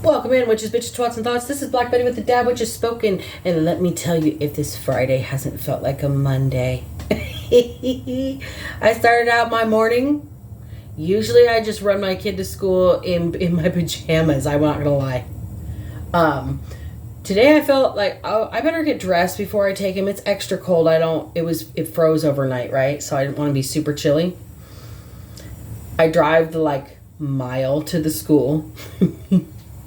Welcome in, witches, bitches, twats, and thoughts. This is Black Betty with the Dad Witches Spoken. And let me tell you, if this Friday hasn't felt like a Monday. I started out my morning. Usually I just run my kid to school in my pajamas. I'm not going to lie. Today I felt like, oh, I better get dressed before I take him. It's extra cold. It froze overnight, right? So I didn't want to be super chilly. I drive the mile to the school.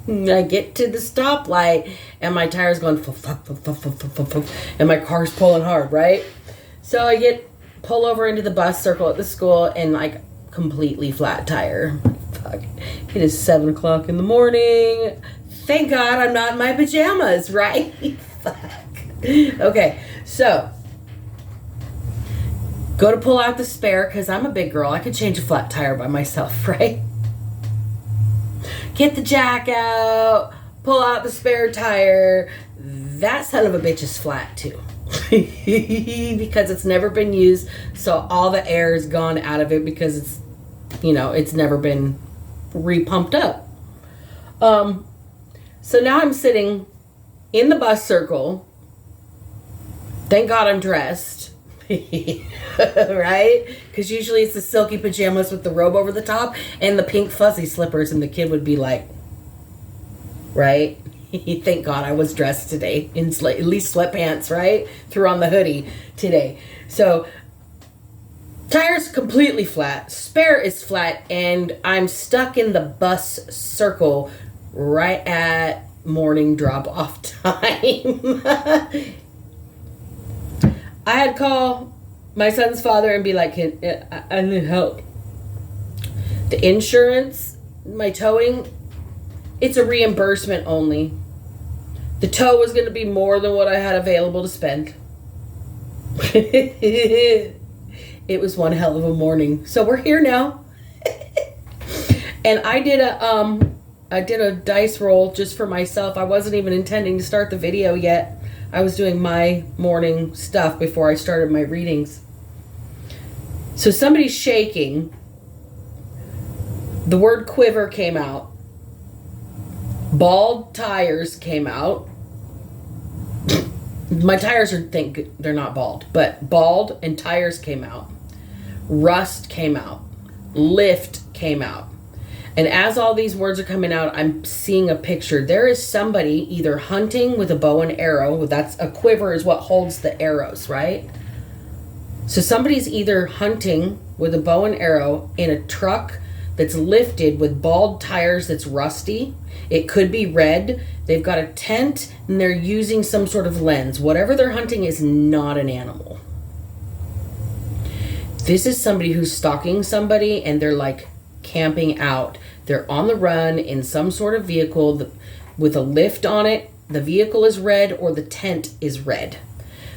I get to the stoplight and my tire's going and my car's pulling hard, right? So I pull over into the bus circle at the school and completely flat tire. Fuck. It is 7 o'clock in the morning. Thank God I'm not in my pajamas, right? Fuck. Okay, so go to pull out the spare because I'm a big girl. I could change a flat tire by myself, right? Get the jack out, pull out the spare tire. That son of a bitch is flat too. Because it's never been used, so all the air is gone out of it because it's never been repumped up. So now I'm sitting in the bus circle. Thank God I'm dressed. Right? Because usually it's the silky pajamas with the robe over the top and the pink fuzzy slippers, and the kid would be like, right? Thank God I was dressed today in at least sweatpants, right? Threw on the hoodie today. So tire's completely flat, spare is flat, and I'm stuck in the bus circle right at morning drop-off time. I had to call my son's father and be like, I need help. The insurance, my towing, it's a reimbursement only. The tow was going to be more than what I had available to spend. It was one hell of a morning. So we're here now. And I did a dice roll just for myself. I wasn't even intending to start the video yet. I was doing my morning stuff before I started my readings. So somebody's shaking. The word quiver came out. Bald tires came out. My tires they're not bald, but bald and tires came out. Rust came out. Lift came out. And as all these words are coming out, I'm seeing a picture. There is somebody either hunting with a bow and arrow. That's a quiver is what holds the arrows, right? So somebody's either hunting with a bow and arrow in a truck that's lifted with bald tires that's rusty. It could be red. They've got a tent and they're using some sort of lens. Whatever they're hunting is not an animal. This is somebody who's stalking somebody and they're camping out. They're on the run in some sort of vehicle with a lift on it. The vehicle is red or the tent is red.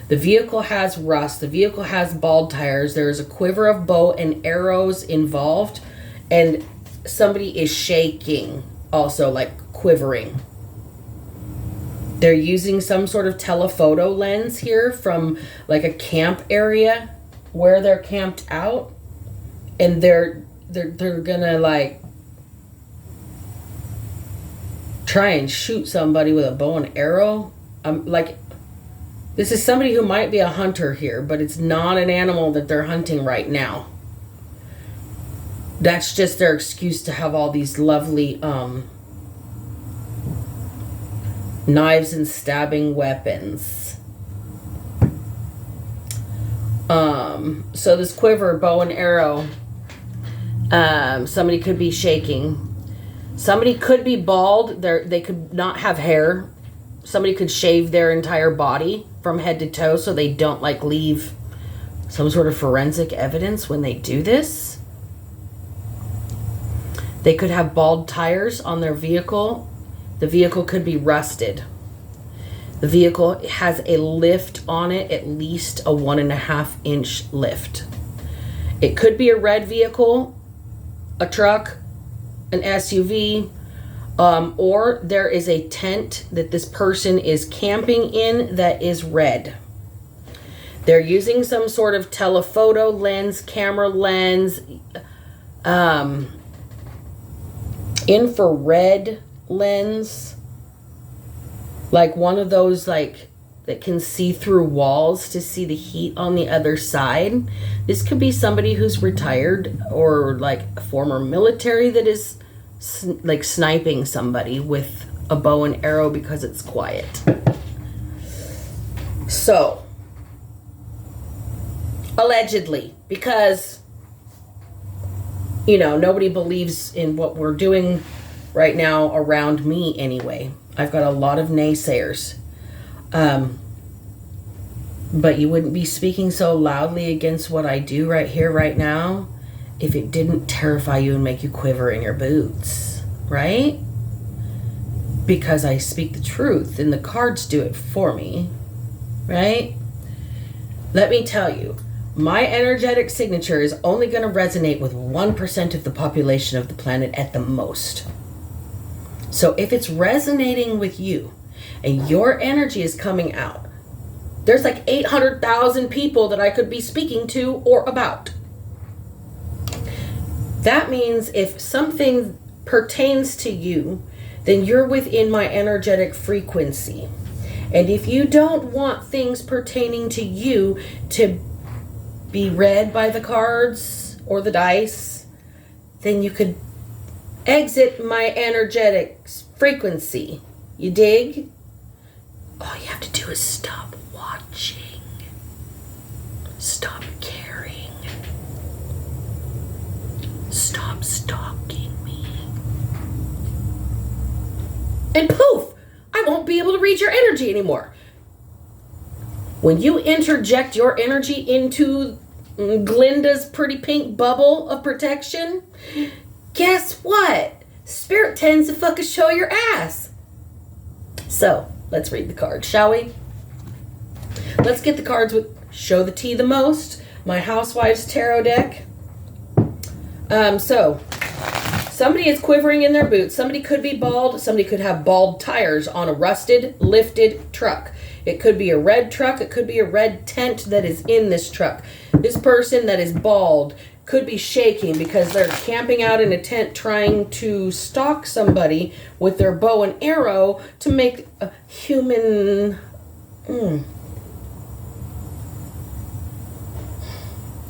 The vehicle has rust. The vehicle has bald tires. There is a quiver of bow and arrows involved. And somebody is shaking also, quivering. They're using some sort of telephoto lens here from a camp area where they're camped out. And they're gonna try and shoot somebody with a bow and arrow. This is somebody who might be a hunter here, but it's not an animal that they're hunting right now. That's just their excuse to have all these lovely knives and stabbing weapons. So this quiver, bow and arrow, somebody could be shaking. Somebody could be bald. They could not have hair. Somebody could shave their entire body from head to toe so they don't leave some sort of forensic evidence when they do this. They could have bald tires on their vehicle. The vehicle could be rusted. The vehicle has a lift on it, at least a 1.5 inch lift. It could be a red vehicle, a truck, an SUV, or there is a tent that this person is camping in that is red. They're using some sort of telephoto lens, camera lens, infrared lens, like one of those like that can see through walls to see the heat on the other side. This could be somebody who's retired or like a former military that is like sniping somebody with a bow and arrow because it's quiet. So, allegedly, because, you know, nobody believes in what we're doing right now around me anyway. I've got a lot of naysayers. But you wouldn't be speaking so loudly against what I do right here, right now, if it didn't terrify you and make you quiver in your boots, right? Because I speak the truth and the cards do it for me, right? Let me tell you, my energetic signature is only going to resonate with 1% of the population of the planet at the most. So if it's resonating with you and your energy is coming out, there's like 800,000 people that I could be speaking to or about. That means if something pertains to you, then you're within my energetic frequency. And if you don't want things pertaining to you to be read by the cards or the dice, then you could exit my energetic frequency. You dig? All you have to do is stop watching. Stop caring. Stop stalking me. And poof! I won't be able to read your energy anymore. When you interject your energy into Glinda's pretty pink bubble of protection, guess what? Spirit tends to fucking show your ass. So, let's read the cards, shall we? Let's get the cards with Show the Tea the Most, my Housewives Tarot deck. So, somebody is quivering in their boots. Somebody could be bald. Somebody could have bald tires on a rusted, lifted truck. It could be a red truck. It could be a red tent that is in this truck. This person that is bald could be shaking because they're camping out in a tent trying to stalk somebody with their bow and arrow to make a human...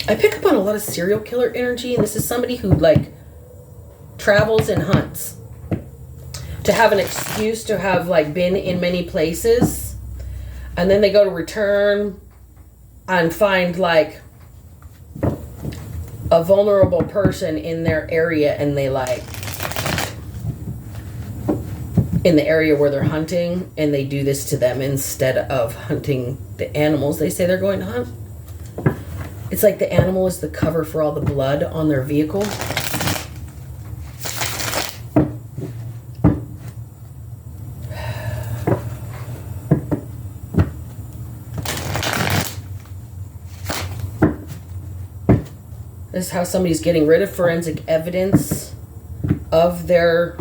I pick up on a lot of serial killer energy, and this is somebody who, like, travels and hunts to have an excuse to have, like, been in many places, and then they go to return and find, like, a vulnerable person in their area, and they, like, in the area where they're hunting, and they do this to them instead of hunting the animals they say they're going to hunt. It's like the animal is the cover for all the blood on their vehicle. This is how somebody's getting rid of forensic evidence of their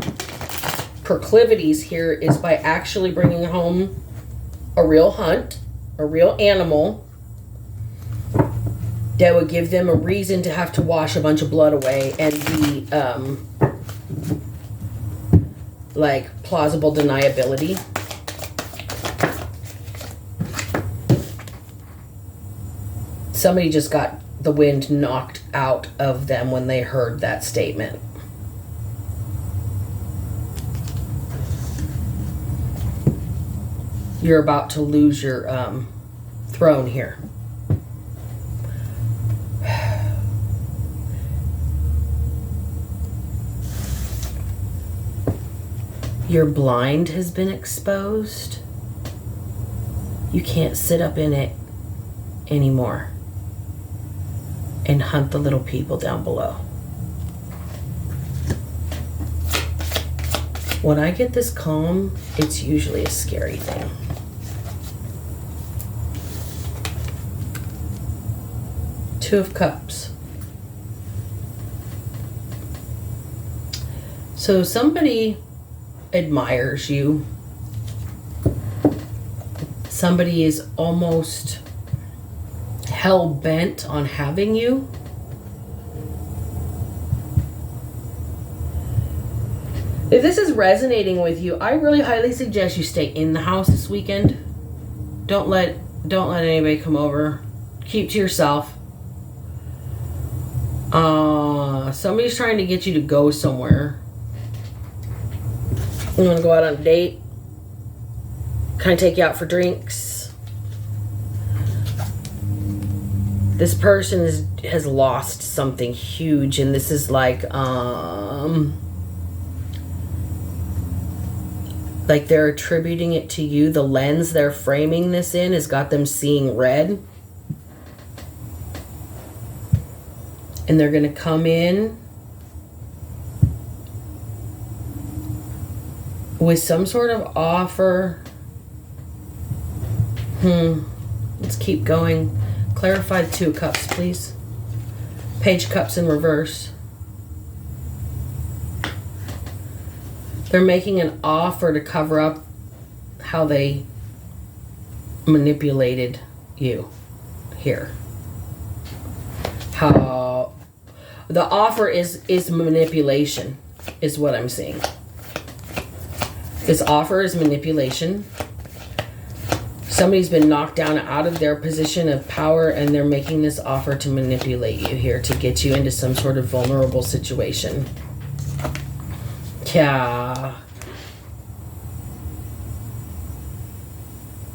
proclivities here, is by actually bringing home a real hunt, a real animal that would give them a reason to have to wash a bunch of blood away and be like plausible deniability. Somebody just got the wind knocked out of them when they heard that statement. You're about to lose your throne here. Your blind has been exposed. You can't sit up in it anymore and hunt the little people down below. When I get this calm, it's usually a scary thing. Two of Cups. So somebody admires you. Somebody is almost hell-bent on having you. If this is resonating with you, I really highly suggest you stay in the house this weekend. Don't let anybody come over. Keep to yourself. Somebody's trying to get you to go somewhere. You want to go out on a date? Can I take you out for drinks? This person has lost something huge, and this is like they're attributing it to you. The lens they're framing this in has got them seeing red. And they're going to come in with some sort of offer. Let's keep going. Clarify the 2 of Cups, please. Page of Cups in reverse. They're making an offer to cover up how they manipulated you here. How the offer is manipulation, is what I'm seeing. This offer is manipulation. Somebody's been knocked down out of their position of power, and they're making this offer to manipulate you here, to get you into some sort of vulnerable situation. Yeah.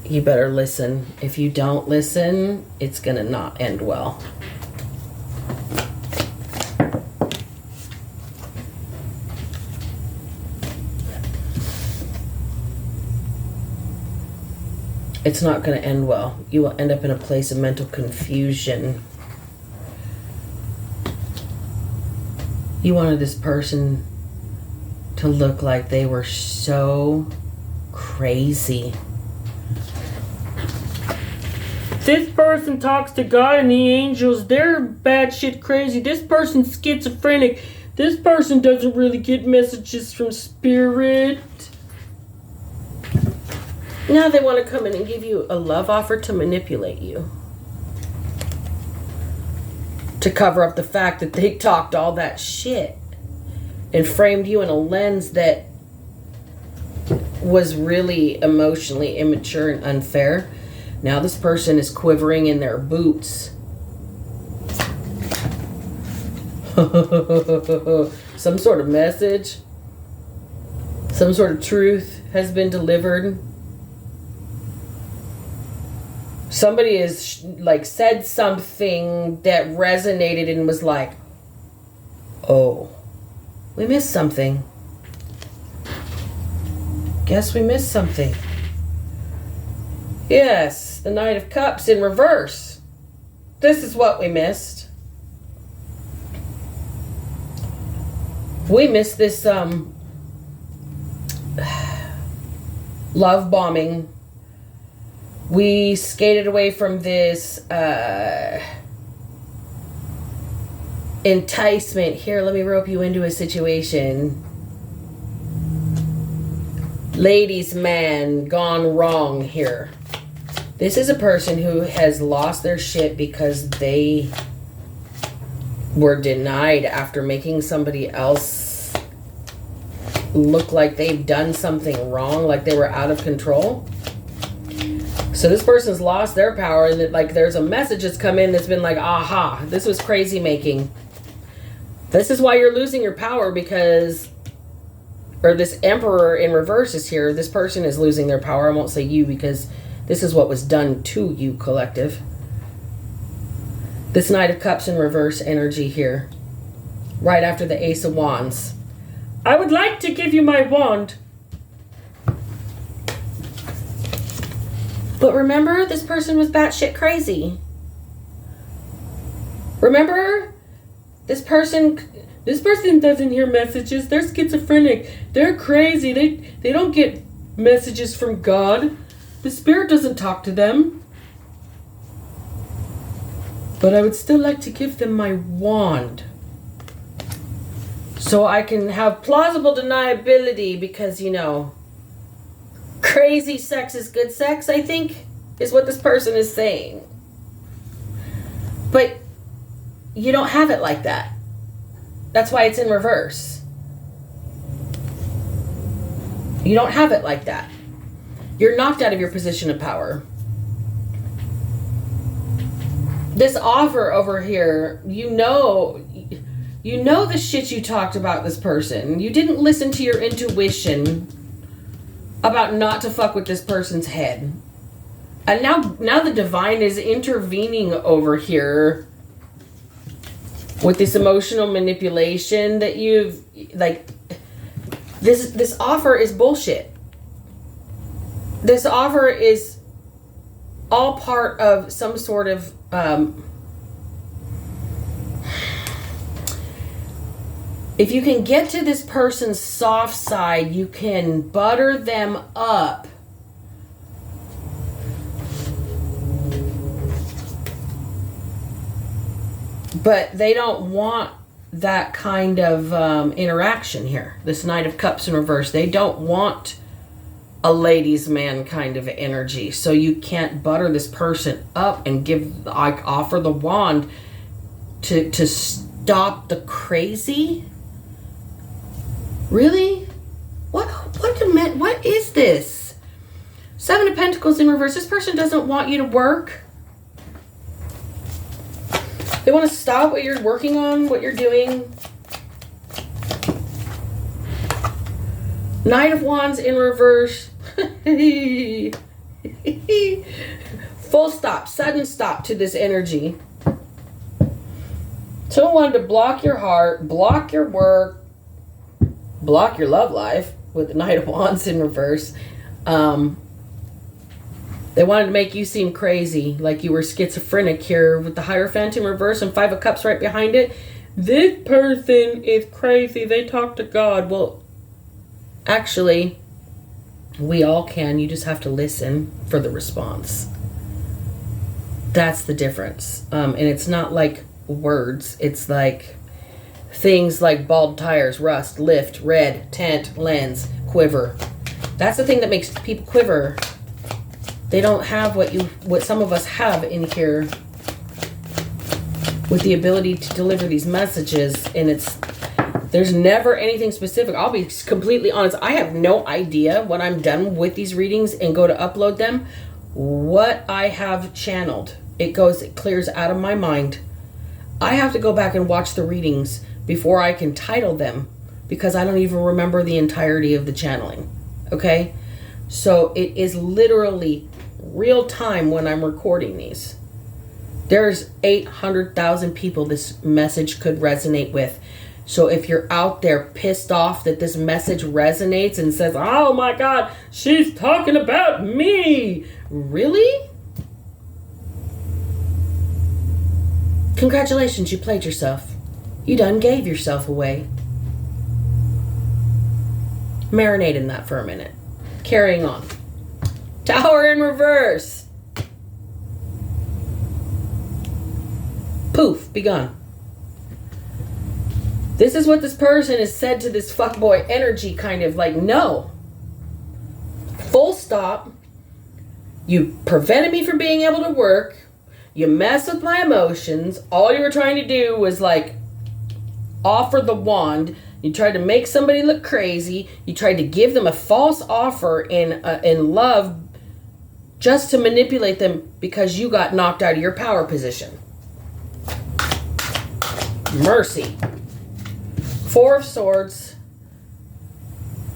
You better listen. If you don't listen, it's gonna not end well. It's not going to end well. You will end up in a place of mental confusion. You wanted this person to look like they were so crazy. This person talks to God and the angels. They're batshit crazy. This person's schizophrenic. This person doesn't really get messages from spirit. Now they want to come in and give you a love offer to manipulate you. To cover up the fact that they talked all that shit and framed you in a lens that was really emotionally immature and unfair. Now this person is quivering in their boots. Some sort of message, some sort of truth has been delivered. Somebody is like said something that resonated and was like, oh, we missed something. Guess we missed something. Yes, the Knight of Cups in reverse. This is what we missed. We missed this love bombing. We skated away from this enticement. Here, let me rope you into a situation. Ladies' man gone wrong here. This is a person who has lost their shit because they were denied after making somebody else look like they've done something wrong, like they were out of control. So this person's lost their power, and that, like, there's a message that's come in that's been like, aha, this was crazy making. This is why you're losing your power, because, or this Emperor in reverse is here. This person is losing their power. I won't say you, because this is what was done to you, collective. This Knight of Cups in reverse energy here. Right after the Ace of Wands. I would like to give you my wand. But remember, this person was batshit crazy. Remember, this person doesn't hear messages. They're schizophrenic. They're crazy. They don't get messages from God. The spirit doesn't talk to them. But I would still like to give them my wand, so I can have plausible deniability, because, you know, crazy sex is good sex, I think, is what this person is saying. But you don't have it like that. That's why it's in reverse. You don't have it like that. You're knocked out of your position of power. This offer over here, you know the shit you talked about this person. You didn't listen to your intuition about not to fuck with this person's head. And now the divine is intervening over here with this emotional manipulation that you've, like, this offer is bullshit. This offer is all part of some sort of if you can get to this person's soft side, you can butter them up. But they don't want that kind of interaction here. This Knight of Cups in reverse. They don't want a ladies' man kind of energy. So you can't butter this person up and offer the wand to stop the crazy. Really? What is this? Seven of Pentacles in reverse. This person doesn't want you to work. They want to stop what you're working on, what you're doing. Knight of Wands in reverse. Full stop, sudden stop to this energy. Someone wanted to block your heart, block your work, block your love life with the Knight of Wands in reverse. They wanted to make you seem crazy, like you were schizophrenic here with the Hierophant in reverse and Five of Cups right behind it. This person is crazy. They talk to God. Well, actually, we all can. You just have to listen for the response. That's the difference. And it's not like words. It's like things like bald tires, rust, lift, red, tent, lens, quiver. That's the thing that makes people quiver. They don't have what some of us have in here with the ability to deliver these messages, and there's never anything specific. I'll be completely honest. I have no idea when I'm done with these readings and go to upload them what I have channeled. It clears out of my mind. I have to go back and watch the readings before I can title them because I don't even remember the entirety of the channeling. Okay? So it is literally real time when I'm recording these. There's 800,000 people this message could resonate with. So if you're out there pissed off that this message resonates and says, oh my God, she's talking about me. Really? Congratulations, you played yourself. You done gave yourself away. Marinate in that for a minute. Carrying on. Tower in reverse. Poof, be gone. This is what this person has said to this fuckboy energy, kind of like, no. Full stop. You prevented me from being able to work. You messed with my emotions. All you were trying to do was like offer the wand. You tried to make somebody look crazy. You tried to give them a false offer in love just to manipulate them because you got knocked out of your power position. Mercy. Four of Swords.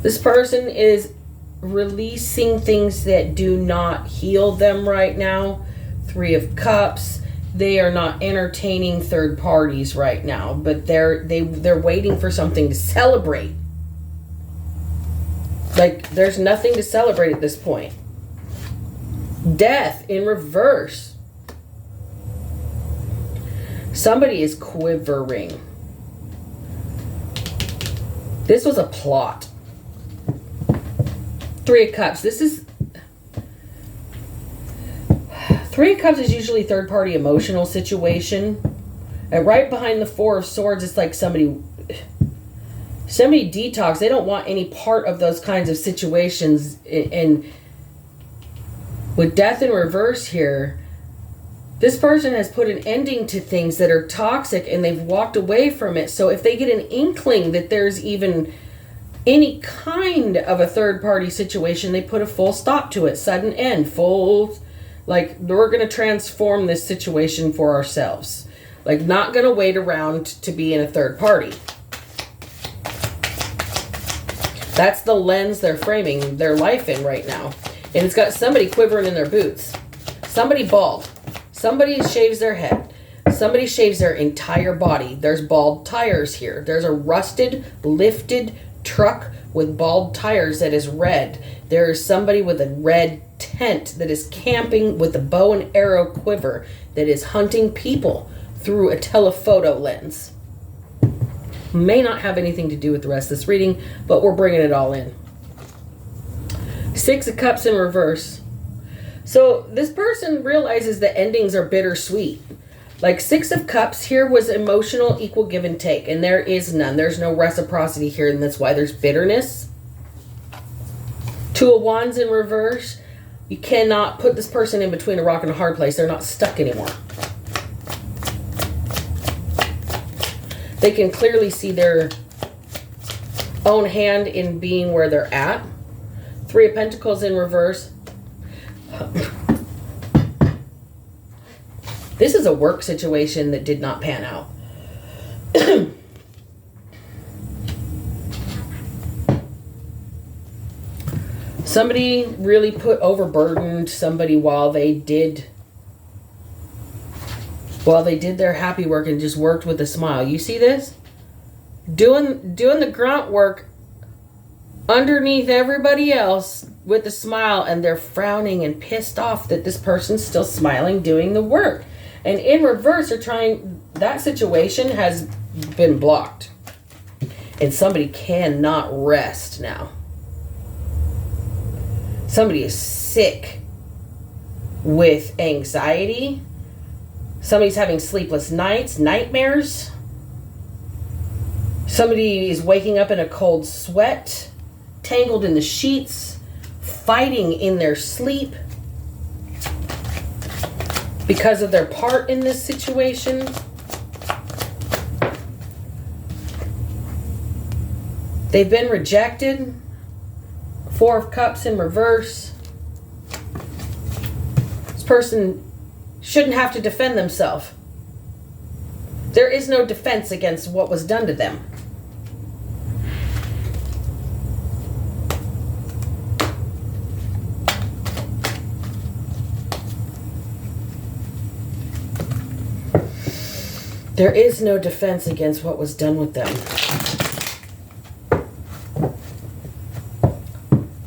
This person is releasing things that do not heal them right now. Three of Cups. They are not entertaining third parties right now, but they're waiting for something to celebrate. Like, there's nothing to celebrate at this point. Death in reverse. Somebody is quivering. This was a plot. Three of Cups. Three of Cups is usually third-party emotional situation. And right behind the Four of Swords, it's like somebody detox. They don't want any part of those kinds of situations. And with Death in reverse here, this person has put an ending to things that are toxic and they've walked away from it. So if they get an inkling that there's even Any kind of a third party situation, they put a full stop to it, sudden end, full, like, we're going to transform this situation for ourselves. Like, not going to wait around to be in a third party. That's the lens they're framing their life in right now. And it's got somebody quivering in their boots. Somebody bald. Somebody shaves their head. Somebody shaves their entire body. There's bald tires here. There's a rusted, lifted truck with bald tires that is red. There is somebody with a red tent that is camping with a bow and arrow quiver that is hunting people through a telephoto lens. May not have anything to do with the rest of this reading, but we're bringing it all in. 6 of Cups in reverse. So this person realizes that endings are bittersweet. Like 6 of Cups here was emotional equal give and take, and there is none. There's no reciprocity here, and that's why there's bitterness. 2 of Wands in reverse. You cannot put this person in between a rock and a hard place. They're not stuck anymore. They can clearly see their own hand in being where they're at. 3 of Pentacles in reverse. This is a work situation that did not pan out. Somebody really overburdened somebody while they did their happy work and just worked with a smile. You see this? Doing the grunt work underneath everybody else with a smile, and they're frowning and pissed off that this person's still smiling doing the work. And in reverse, that situation has been blocked. And somebody cannot rest now. Somebody is sick with anxiety. Somebody's having sleepless nights, nightmares. Somebody is waking up in a cold sweat, tangled in the sheets, fighting in their sleep because of their part in this situation. They've been rejected. 4 of Cups in reverse. This person shouldn't have to defend themselves. There is no defense against what was done to them. There is no defense against what was done with them.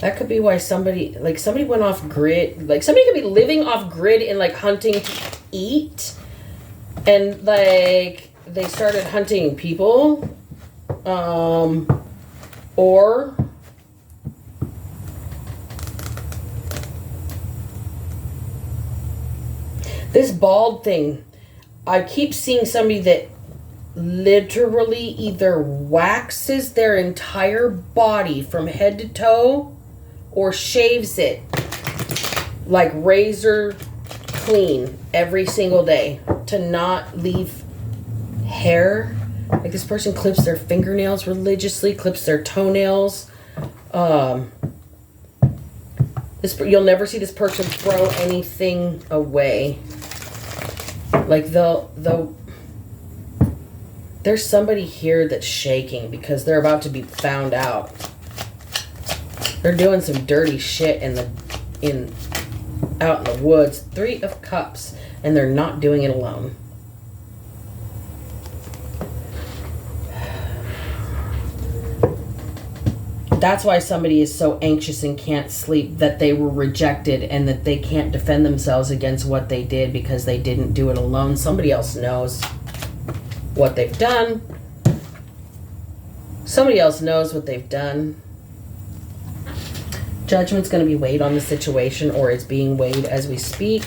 That could be why somebody went off grid. Like, somebody could be living off grid and like hunting to eat. And like they started hunting people. Or this bald thing. I keep seeing somebody that literally either waxes their entire body from head to toe or shaves it like razor clean every single day to not leave hair. Like, this person clips their fingernails religiously, clips their toenails. You'll never see this person throw anything away. Like, there's somebody here that's shaking because they're about to be found out. They're doing some dirty shit out in the woods. 3 of Cups, and they're not doing it alone. That's why somebody is so anxious and can't sleep, that they were rejected and that they can't defend themselves against what they did because they didn't do it alone. Somebody else knows what they've done. Somebody else knows what they've done. Judgment's going to be weighed on the situation, or it's being weighed as we speak.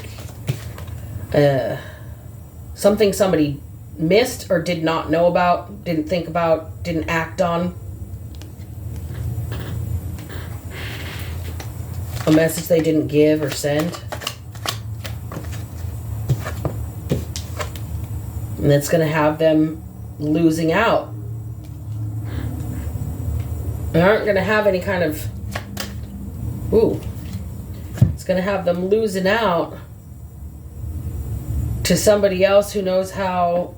Something somebody missed or did not know about, didn't think about, didn't act on. A message they didn't give or send. And it's going to have them losing out. They aren't going to have any kind of... Ooh. It's going to have them losing out to somebody else who knows how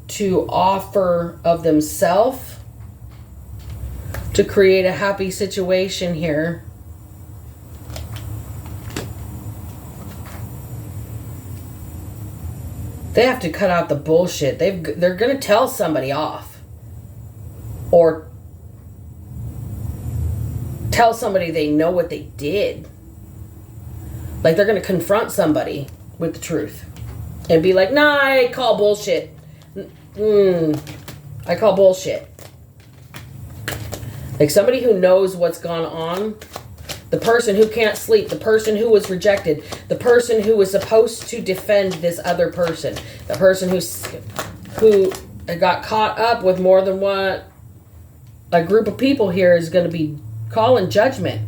to offer of themselves to create a happy situation here. They have to cut out the bullshit. They're going to tell somebody off. Or tell somebody they know what they did. Like they're going to confront somebody with the truth. And be like, nah, I call bullshit. I call bullshit. Like somebody who knows what's gone on. The person who can't sleep. The person who was rejected. The person who was supposed to defend this other person. The person who got caught up with more than one. A group of people here is going to be calling judgment.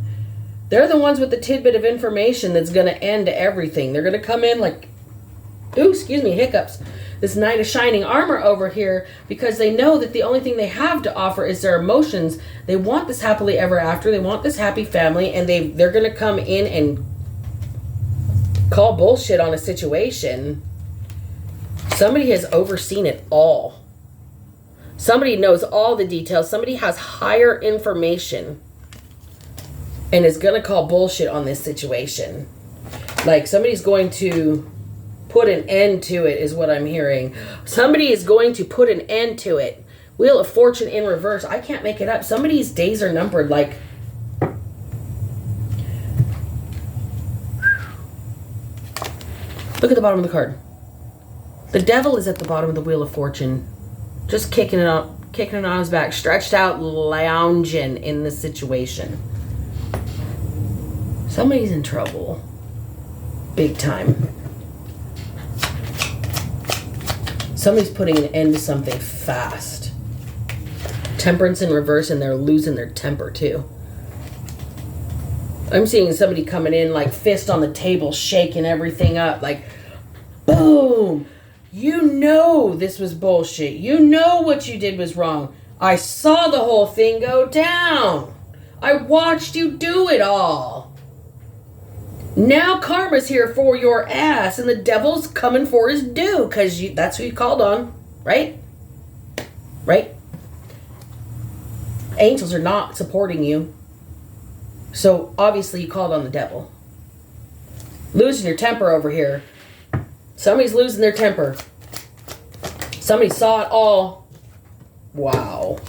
They're the ones with the tidbit of information that's going to end everything. They're going to come in like, ooh, excuse me, hiccups. This knight of shining armor over here because they know that the only thing they have to offer is their emotions. They want this happily ever after. They want this happy family, and they're going to come in and call bullshit on a situation. Somebody has overseen it all. Somebody knows all the details. Somebody has higher information and is going to call bullshit on this situation. Like somebody's going to put an end to it is what I'm hearing. Somebody is going to put an end to it. Wheel of Fortune in reverse. I can't make it up. Somebody's days are numbered. Like, look at the bottom of the card. The devil is at the bottom of the Wheel of Fortune. Just kicking it on his back. Stretched out, lounging in this situation. Somebody's in trouble. Big time. Somebody's putting an end to something fast. Temperance in reverse, and they're losing their temper too. I'm seeing somebody coming in like fist on the table, shaking everything up. Like, boom! You know this was bullshit. You know what you did was wrong. I saw the whole thing go down. I watched you do it all. Now karma's here for your ass, and the devil's coming for his due, because that's who you called on, right? Right? Angels are not supporting you. So, obviously, you called on the devil. Losing your temper over here. Somebody's losing their temper. Somebody saw it all. Wow.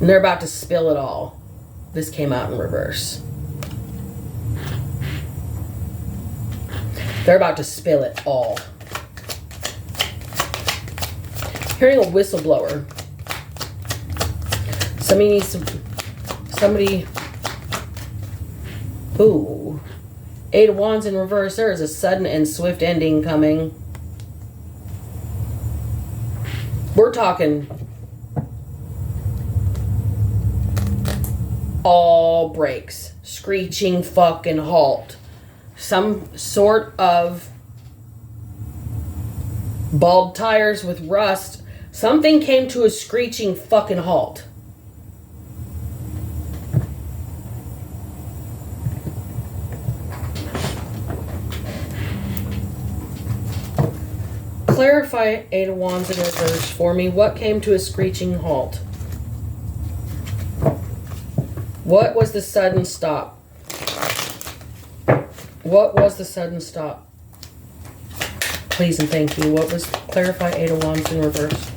And they're about to spill it all. This came out in reverse. They're about to spill it all. Hearing a whistleblower. Somebody. Ooh. Eight of Wands in reverse. There is a sudden and swift ending coming. We're talking all brakes. Screeching fucking halt. Some sort of bald tires with rust. Something came to a screeching fucking halt. Clarify Eight of Wands in reverse for me. What came to a screeching halt? What was the sudden stop? What was the sudden stop? Please and thank you. What was... Clarify Eight of Wands in reverse.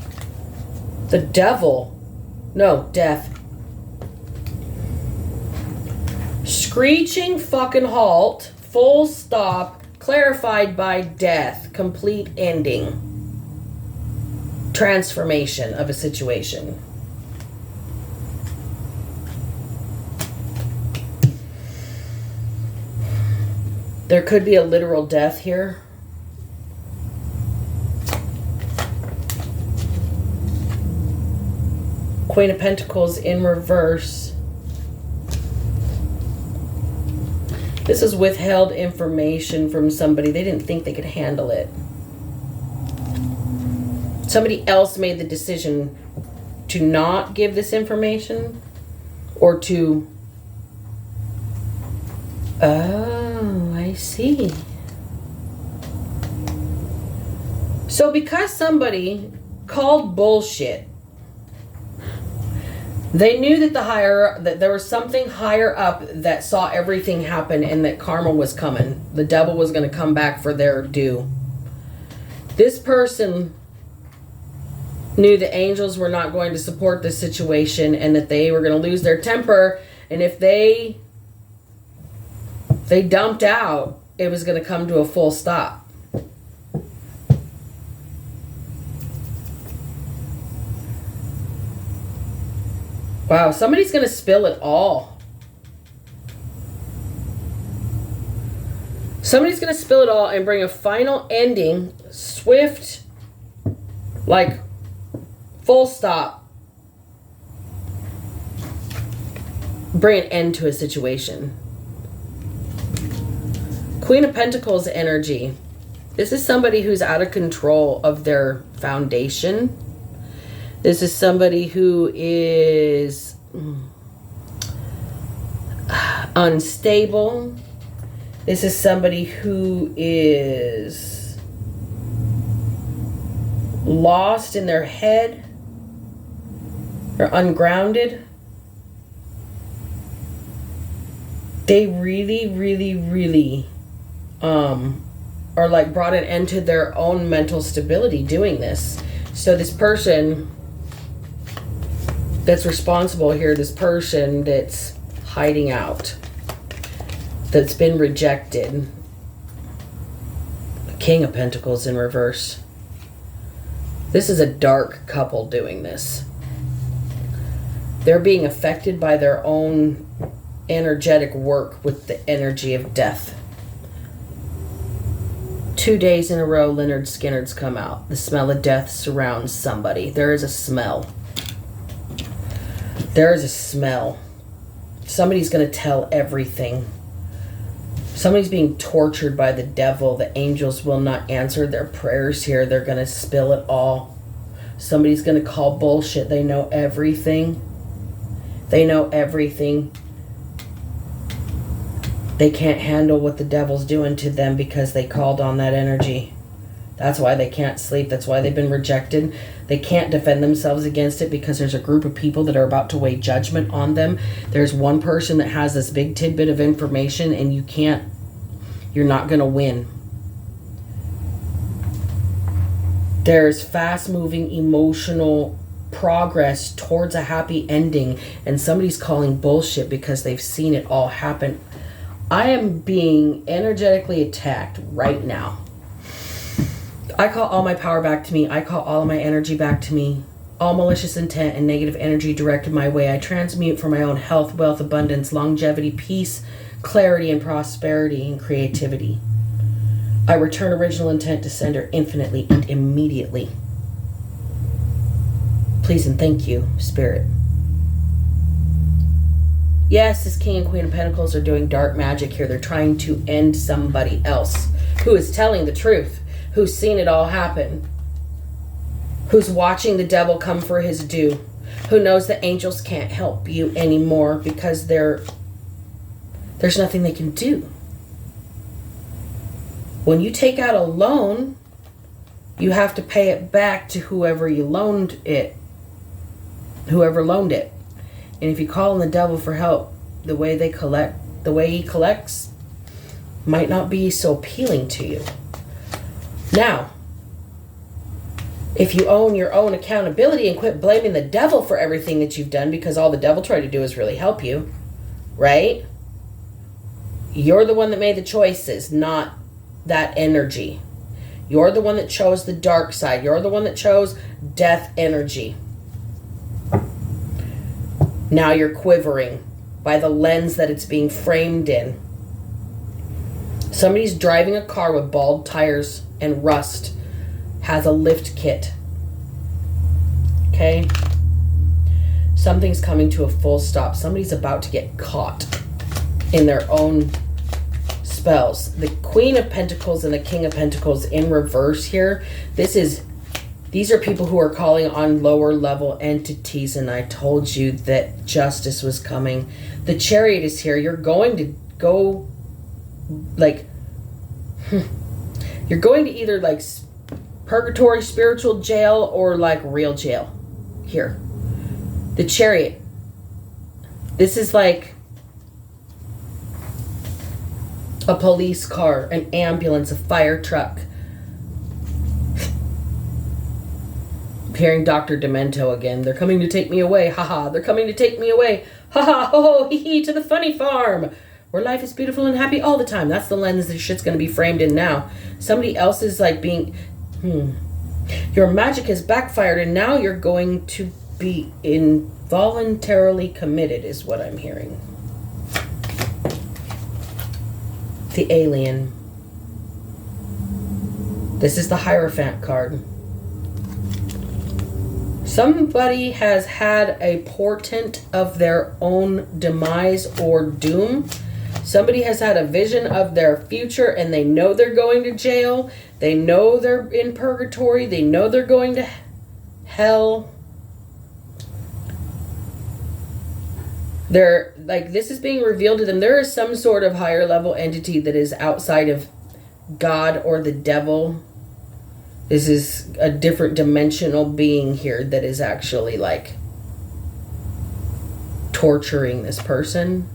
The devil. No, death. Screeching fucking halt. Full stop. Clarified by death. Complete ending. Transformation of a situation. There could be a literal death here. Queen of Pentacles in reverse. This is withheld information from somebody. They didn't think they could handle it. Somebody else made the decision to not give this information or to... Oh, I see. So because somebody called bullshit, they knew that that there was something higher up that saw everything happen and that karma was coming. The devil was going to come back for their due. This person knew the angels were not going to support this situation and that they were going to lose their temper, and if they dumped out, it was going to come to a full stop. Wow, somebody's going to spill it all. Somebody's going to spill it all and bring a final ending, swift, like full stop. Bring an end to a situation. Queen of Pentacles energy. This is somebody who's out of control of their foundation. This is somebody who is unstable. This is somebody who is lost in their head or ungrounded. They really, really, really are like brought an end to their own mental stability doing this. So this person that's responsible here, this person that's hiding out, that's been rejected. The King of Pentacles in reverse. This is a dark couple doing this. They're being affected by their own energetic work with the energy of death. 2 days in a row, Leonard Skinner's come out. The smell of death surrounds somebody. There is a smell. There is a smell. Somebody's going to tell everything. Somebody's being tortured by the devil. The angels will not answer their prayers here. They're going to spill it all. Somebody's going to call bullshit. They know everything. They know everything. They can't handle what the devil's doing to them because they called on that energy. That's why they can't sleep. That's why they've been rejected. They can't defend themselves against it because there's a group of people that are about to weigh judgment on them. There's one person that has this big tidbit of information and you're not going to win. There's fast-moving emotional progress towards a happy ending, and somebody's calling bullshit because they've seen it all happen. I am being energetically attacked right now. I call all my power back to me. I call all of my energy back to me. All malicious intent and negative energy directed my way, I transmute for my own health, wealth, abundance, longevity, peace, clarity, and prosperity, and creativity. I return original intent to sender infinitely and immediately. Please and thank you, Spirit. Yes, this King and Queen of Pentacles are doing dark magic here. They're trying to end somebody else who is telling the truth, who's seen it all happen, who's watching the devil come for his due, who knows the angels can't help you anymore because there's nothing they can do. When you take out a loan, you have to pay it back to whoever you loaned it, whoever loaned it. And if you call on the devil for help, the way he collects might not be so appealing to you. Now, if you own your own accountability and quit blaming the devil for everything that you've done, because all the devil tried to do is really help you, right? You're the one that made the choices, not that energy. You're the one that chose the dark side. You're the one that chose death energy. Now you're quivering by the lens that it's being framed in. Somebody's driving a car with bald tires and rust, has a lift kit. Okay? Something's coming to a full stop. Somebody's about to get caught in their own spells. The Queen of Pentacles and the King of Pentacles in reverse here. This is These are people who are calling on lower level entities, and I told you that justice was coming. The Chariot is here. You're going to go, like, you're going to either, like, purgatory, spiritual jail, or, like, real jail. Here. The Chariot. This is like a police car, an ambulance, a fire truck. I'm hearing Dr. Demento again. They're coming to take me away. Haha. They're coming to take me away. Haha. Ho ho hee hee to the funny farm, where life is beautiful and happy all the time. That's the lens this shit's going to be framed in now. Somebody else is like being... Your magic has backfired, and now you're going to be involuntarily committed, is what I'm hearing. The Alien. This is the Hierophant card. Somebody has had a portent of their own demise or doom. Somebody has had a vision of their future, and they know they're going to jail. They know they're in purgatory. They know they're going to hell. They're like, this is being revealed to them. There is some sort of higher level entity that is outside of God or the devil. This is a different dimensional being here that is actually like torturing this person.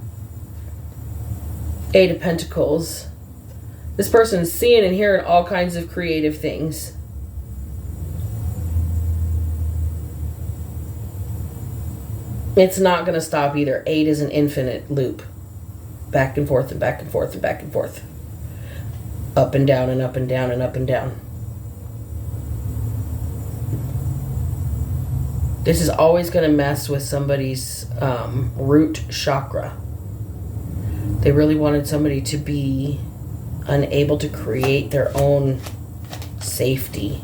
Eight of Pentacles. This person's seeing and hearing all kinds of creative things. It's not going to stop either. 8 is an infinite loop. Back and forth and back and forth and back and forth. Up and down and up and down and up and down. This is always going to mess with somebody's root chakra. They really wanted somebody to be unable to create their own safety.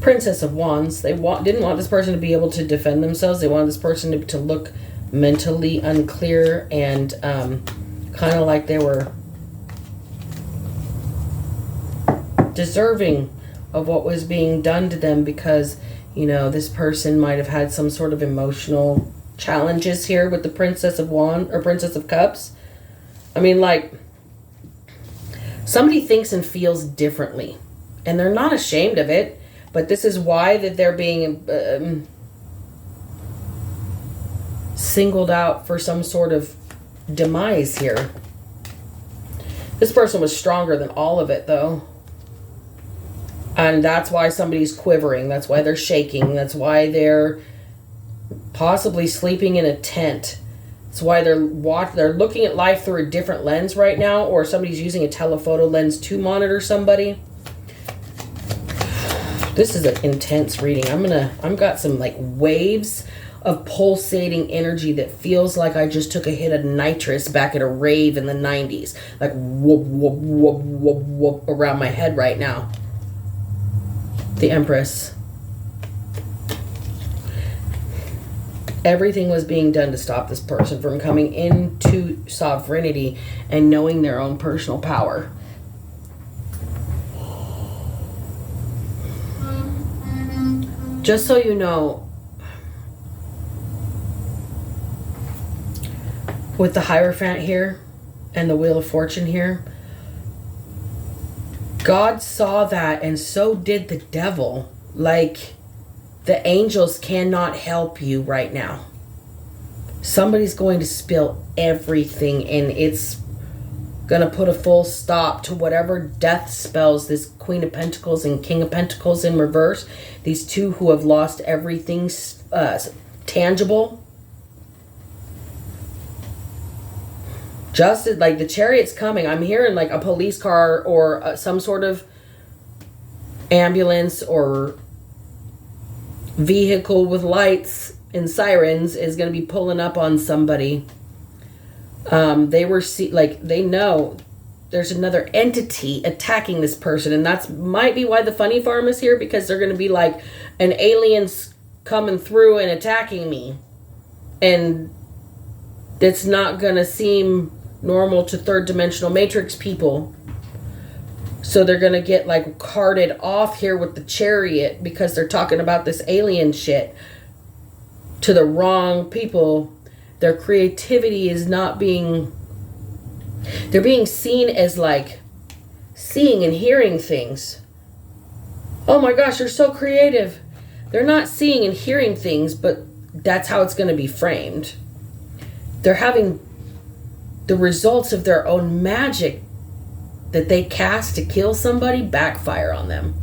Princess of Wands. They didn't want this person to be able to defend themselves. They wanted this person to look mentally unclear and kind of like they were deserving of what was being done to them because, you know, this person might have had some sort of emotional challenges here with the Princess of Wands or Princess of Cups. I mean, like, somebody thinks and feels differently, and they're not ashamed of it, but this is why that they're being singled out for some sort of demise here. This person was stronger than all of it, though. And that's why somebody's quivering. That's why they're shaking. That's why they're possibly sleeping in a tent. That's why they're looking at life through a different lens right now, or somebody's using a telephoto lens to monitor somebody. This is an intense reading. I've got some like waves of pulsating energy that feels like I just took a hit of nitrous back at a rave in the 90s. Like whoop, whoop, whoop, whoop, whoop around my head right now. The Empress. Everything was being done to stop this person from coming into sovereignty and knowing their own personal power. Just so you know, with the Hierophant here and the Wheel of Fortune here, God saw that, and so did the devil. Like, the angels cannot help you right now. Somebody's going to spill everything, and it's going to put a full stop to whatever death spells this Queen of Pentacles and King of Pentacles in reverse. These two who have lost everything tangible. Just like the Chariot's coming. I'm hearing like a police car or some sort of ambulance or vehicle with lights and sirens is going to be pulling up on somebody. They know there's another entity attacking this person, and that's might be why the funny farm is here, because they're going to be like, an alien's coming through and attacking me, and it's not going to seem normal to third dimensional matrix people. So they're going to get like carted off here with the chariot because they're talking about this alien shit to the wrong people. Their creativity is not being... They're being seen as like seeing and hearing things. Oh my gosh, you're so creative. They're not seeing and hearing things, but that's how it's going to be framed. They're having the results of their own magic that they cast to kill somebody backfire on them.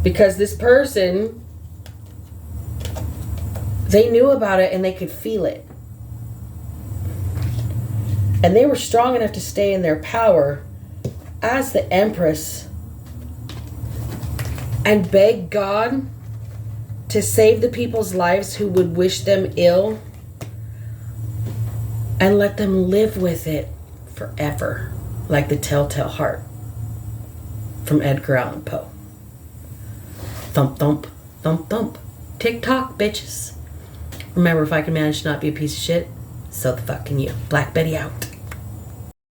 Because this person, they knew about it and they could feel it. And they were strong enough to stay in their power as the Empress and beg God to save the people's lives who would wish them ill and let them live with it forever, like the Telltale Heart from Edgar Allan Poe. Thump, thump, thump, thump. Tick-tock, bitches. Remember, if I can manage to not be a piece of shit, so the fuck can you. Black Betty out.